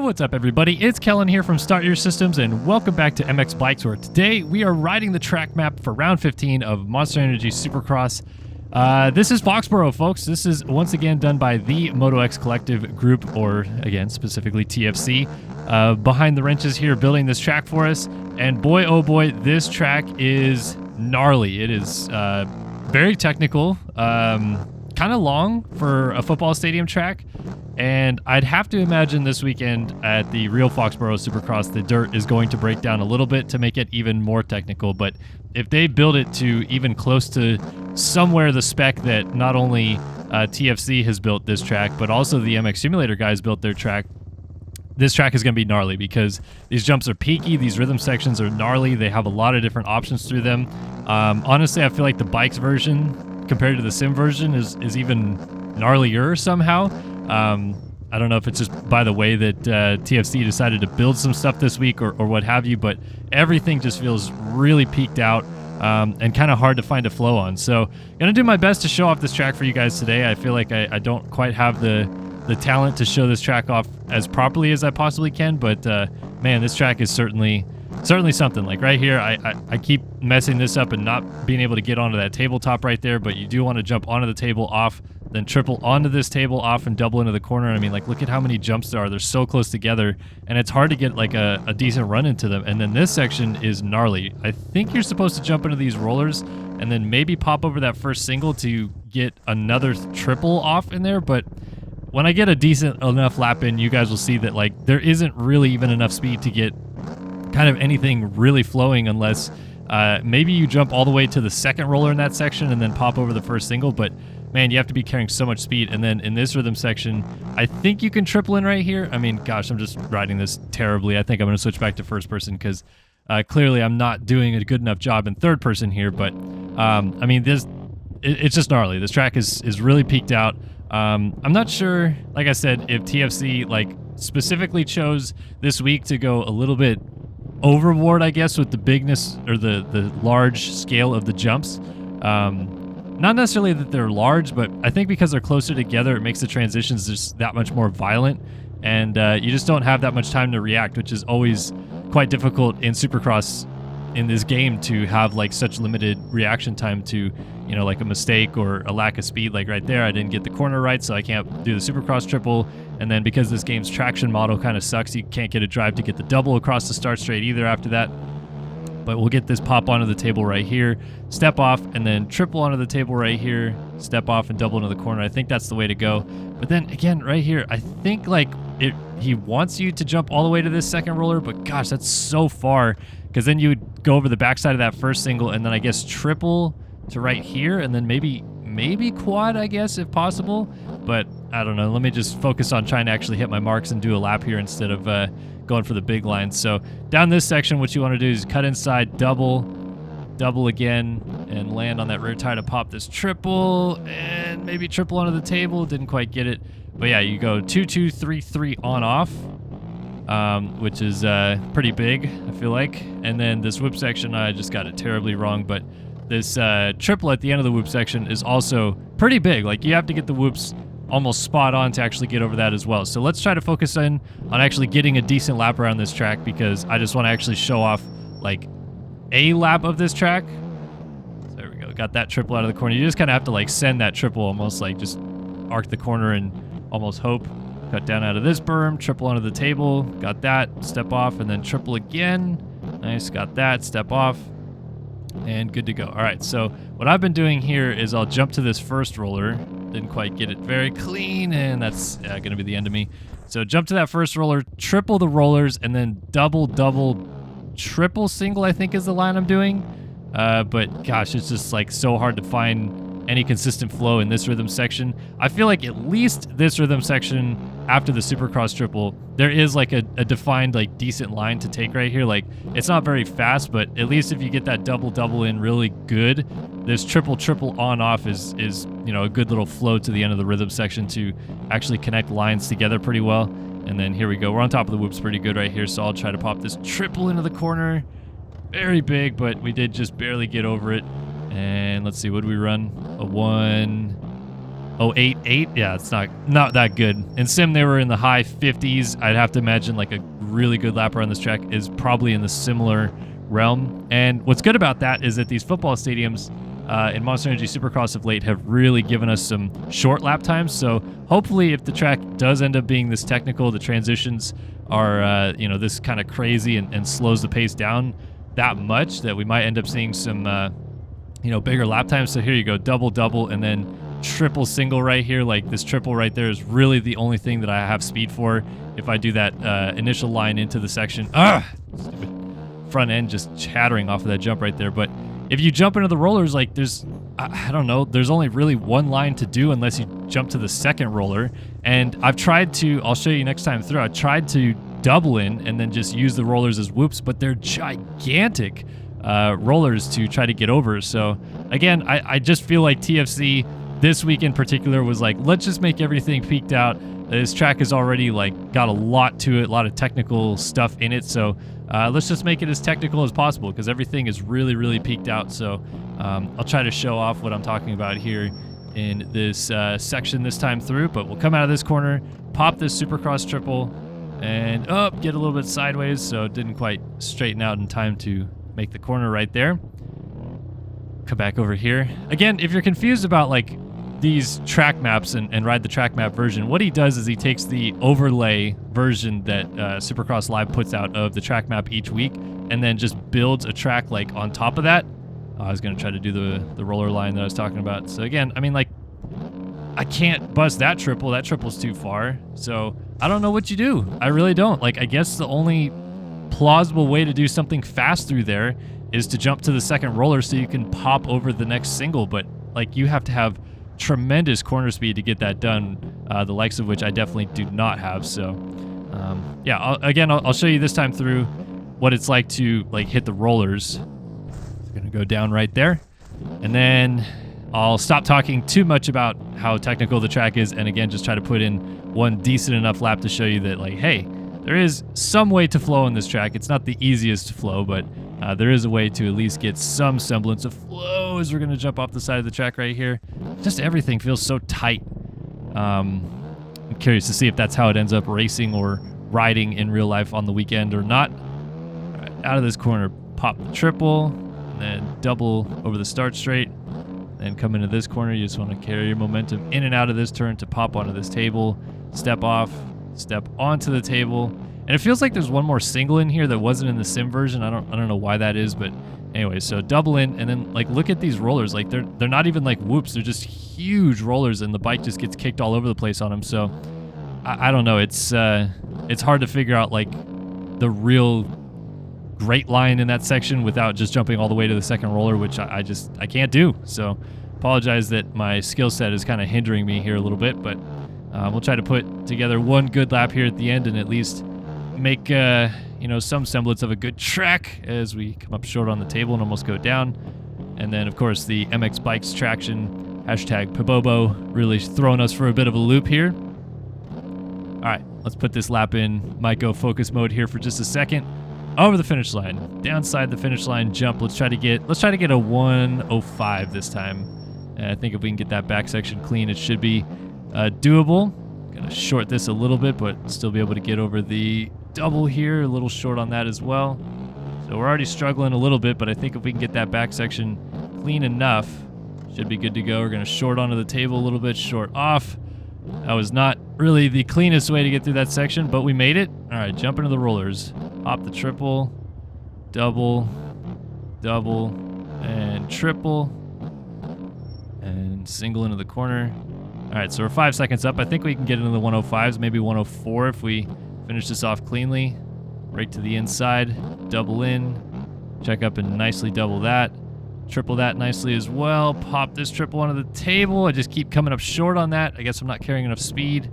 What's up, everybody? It's Kellen here from Start Your Systems, and welcome back to MX Bikes, where today we are riding the track map for round 15 of Monster Energy Supercross. This is Foxborough, folks. This is once again done by the MotoX Collective group, or again, specifically TFC. Behind the wrenches here, building this track for us. And boy, oh boy, this track is gnarly. It is very technical, kind of long for a football stadium track. And I'd have to imagine this weekend at the real Foxborough Supercross, the dirt is going to break down a little bit to make it even more technical. But if they build it to even close to somewhere the spec that not only TFC has built this track, but also the MX Simulator guys built their track, this track is going to be gnarly because these jumps are peaky, these rhythm sections are gnarly, they have a lot of different options through them. Honestly, I feel like the bikes version compared to the sim version is even gnarlier somehow. I don't know if it's just by the way that TFC decided to build some stuff this week or what have you, but everything just feels really peaked out and kind of hard to find a flow on. So gonna do my best to show off this track for you guys today. I feel like I don't quite have the talent to show this track off as properly as I possibly can, but man, this track is certainly something. Like right here, I keep messing this up and not being able to get onto that tabletop right there, but you do want to jump onto the table, off, then triple onto this table, off, and double into the corner. I mean, like, look at how many jumps there are. They're so close together, and it's hard to get like a decent run into them. And then this section is gnarly. I think you're supposed to jump into these rollers and then maybe pop over that first single to get another triple off in there, but when I get a decent enough lap in, you guys will see that like there isn't really even enough speed to get kind of anything really flowing unless maybe you jump all the way to the second roller in that section and then pop over the first single. But man, you have to be carrying so much speed. And then in this rhythm section, I think you can triple in right here. I mean, gosh, I'm just riding this terribly. I think I'm going to switch back to first person because clearly I'm not doing a good enough job in third person here. But I mean, it's just gnarly. This track is really peaked out. I'm not sure, like I said, if TFC like specifically chose this week to go a little bit overboard, I guess, with the bigness or the large scale of the jumps. Not necessarily that they're large, but I think because they're closer together, it makes the transitions just that much more violent, and you just don't have that much time to react, which is always quite difficult in Supercross in this game, to have like such limited reaction time to, you know, like a mistake or a lack of speed. Like right there, I didn't get the corner right, so I can't do the Supercross triple. And then because this game's traction model kind of sucks, you can't get a drive to get the double across the start straight either after that. But we'll get this pop onto the table right here, step off, and then triple onto the table right here, step off and double into the corner. I think that's the way to go. But then again, right here, I think like he wants you to jump all the way to this second roller, but gosh, that's so far, because then you would go over the backside of that first single and then I guess triple to right here, and then maybe quad, I guess, if possible. But I don't know. Let me just focus on trying to actually hit my marks and do a lap here instead of going for the big lines. So down this section, what you want to do is cut inside, double again, and land on that rear tire to pop this triple, and maybe triple onto the table. Didn't quite get it. But yeah, you go 2-2-3-3 on off, which is pretty big, I feel like. And then this whoop section, I just got it terribly wrong, but this triple at the end of the whoop section is also pretty big. Like, you have to get the whoops almost spot on to actually get over that as well. So let's try to focus in on actually getting a decent lap around this track, because I just want to actually show off like a lap of this track. So there we go. Got that triple out of the corner. You just kind of have to like send that triple, almost like just arc the corner and almost hope. Cut down out of this berm, triple onto the table. Got that, step off, and then triple again. Nice, got that, step off. And good to go. All right, so what I've been doing here is I'll jump to this first roller. Didn't quite get it very clean, and that's going to be the end of me. So jump to that first roller, triple the rollers, and then double, triple single, I think is the line I'm doing. But gosh, it's just like so hard to find any consistent flow in this rhythm section. I feel like at least this rhythm section after the Supercross triple, there is like a defined like decent line to take right here. Like, it's not very fast, but at least if you get that double in really good, this triple on off is you know, a good little flow to the end of the rhythm section to actually connect lines together pretty well. And then here we go. We're on top of the whoops pretty good right here, so I'll try to pop this triple into the corner. Very big, but we did just barely get over it. And let's see, what do we run? A 1, 0.88. Yeah, it's not that good. In sim, they were in the high 50s. I'd have to imagine like a really good lapper on this track is probably in the similar realm. And what's good about that is that these football stadiums in Monster Energy Supercross of late have really given us some short lap times. So hopefully if the track does end up being this technical, the transitions are, this kind of crazy and slows the pace down that much that we might end up seeing some, bigger lap times. So here you go, double, and then triple single right here. Like this triple right there is really the only thing that I have speed for. If I do that initial line into the section, stupid front end just chattering off of that jump right there. But if you jump into the rollers, like there's only really one line to do unless you jump to the second roller. And I've tried to, I'll show you next time through, I tried to double in and then just use the rollers as whoops, but they're gigantic rollers to try to get over. So again, I just feel like TFC this week in particular was like, let's just make everything peaked out. This track has already like got a lot to it, a lot of technical stuff in it. So let's just make it as technical as possible because everything is really, really peaked out. So I'll try to show off what I'm talking about here in this section this time through. But we'll come out of this corner, pop this Supercross triple, and get a little bit sideways. So it didn't quite straighten out in time to make the corner right there. Come back over here. Again, if you're confused about like these track maps and Ride the TrackMap version, what he does is he takes the overlay version that Supercross Live puts out of the track map each week and then just builds a track like on top of that. I was going to try to do the roller line that I was talking about. So again, I mean, like, I can't bust that triple. That triple's too far. So I don't know what you do. I really don't. Like, I guess the only plausible way to do something fast through there is to jump to the second roller so you can pop over the next single. But like, you have to have tremendous corner speed to get that done, the likes of which I definitely do not have. So I'll show you this time through what it's like to like hit the rollers. It's gonna go down right there, and then I'll stop talking too much about how technical the track is, and again just try to put in one decent enough lap to show you that like, hey, there is some way to flow in this track. It's not the easiest to flow, but there is a way to at least get some semblance of flow as we're going to jump off the side of the track right here. Just everything feels so tight. I'm curious to see if that's how it ends up racing or riding in real life on the weekend or not. All right, out of this corner, pop the triple, and then double over the start straight. Then come into this corner. You just want to carry your momentum in and out of this turn to pop onto this table, step off, step onto the table. And it feels like there's one more single in here that wasn't in the sim version. I don't know why that is, but anyway, so double in, and then like look at these rollers. Like they're not even like whoops, they're just huge rollers, and the bike just gets kicked all over the place on them. So I don't know. It's hard to figure out like the real great line in that section without just jumping all the way to the second roller, which I can't do. So apologize that my skill set is kind of hindering me here a little bit, but we'll try to put together one good lap here at the end and at least make some semblance of a good track as we come up short on the table and almost go down. And then of course the MX Bikes traction #Pabobo really throwing us for a bit of a loop here. All right, let's put this lap in Myco focus mode here for just a second. Over the finish line, downside the finish line jump. Let's try to get a 1:05 this time. And I think if we can get that back section clean, it should be doable. Gonna short this a little bit, but still be able to get over the double here. A little short on that as well. So we're already struggling a little bit, but I think if we can get that back section clean enough, should be good to go. We're gonna short onto the table a little bit, short off. That was not really the cleanest way to get through that section, but we made it. All right, jump into the rollers. Hop the triple, double, and triple, and single into the corner. All right, so we're 5 seconds up. I think we can get into the 105s, maybe 104 if we finish this off cleanly. Right to the inside, double in, check up and nicely double that. Triple that nicely as well. Pop this triple onto the table. I just keep coming up short on that. I guess I'm not carrying enough speed.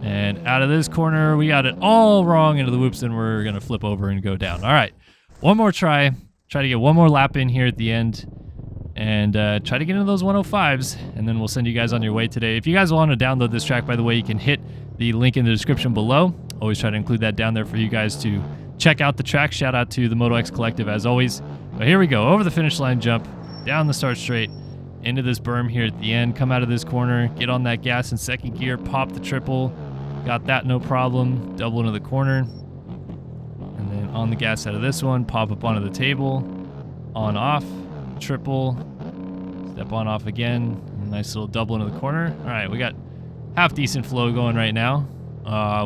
And out of this corner, we got it all wrong into the whoops, and we're going to flip over and go down. All right, one more try. Try to get one more lap in here at the end. And try to get into those 105s, and then we'll send you guys on your way today. If you guys want to download this track, by the way, you can hit the link in the description below. Always try to include that down there for you guys to check out the track. Shout out to the Moto X Collective as always. But here we go, over the finish line jump, down the start straight, into this berm here at the end, come out of this corner, get on that gas in second gear, pop the triple. Got that no problem. Double into the corner. And then on the gas out of this one, pop up onto the table. On off, triple, step on off again. Nice little double into the corner. All right, we got half decent flow going right now.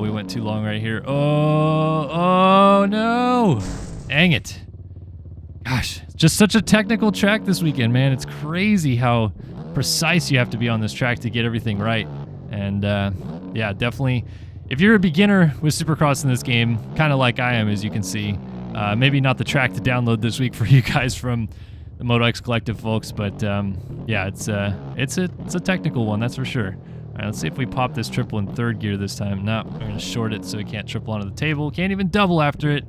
We went too long right here. Oh no. Dang it. Gosh, it's just such a technical track this weekend, man. It's crazy how precise you have to be on this track to get everything right. And yeah, definitely, if you're a beginner with Supercross in this game, kind of like I am, as you can see, maybe not the track to download this week for you guys from the MotoX Collective folks, but yeah, it's a technical one, that's for sure. All right, let's see if we pop this triple in third gear this time. No, we're going to short it so it can't triple onto the table. Can't even double after it.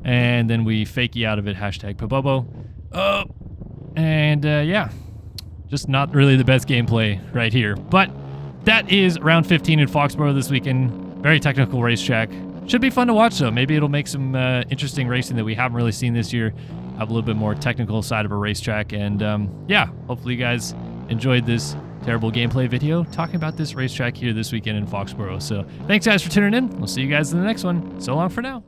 And then we fakey out of it, hashtag Pabobo. Oh, and yeah, just not really the best gameplay right here. But that is round 15 in Foxborough this weekend. Very technical racetrack. Should be fun to watch though. Maybe it'll make some interesting racing that we haven't really seen this year. Have a little bit more technical side of a racetrack. And yeah, hopefully you guys enjoyed this terrible gameplay video talking about this racetrack here this weekend in Foxborough. So thanks guys for tuning in. We'll see you guys in the next one. So long for now.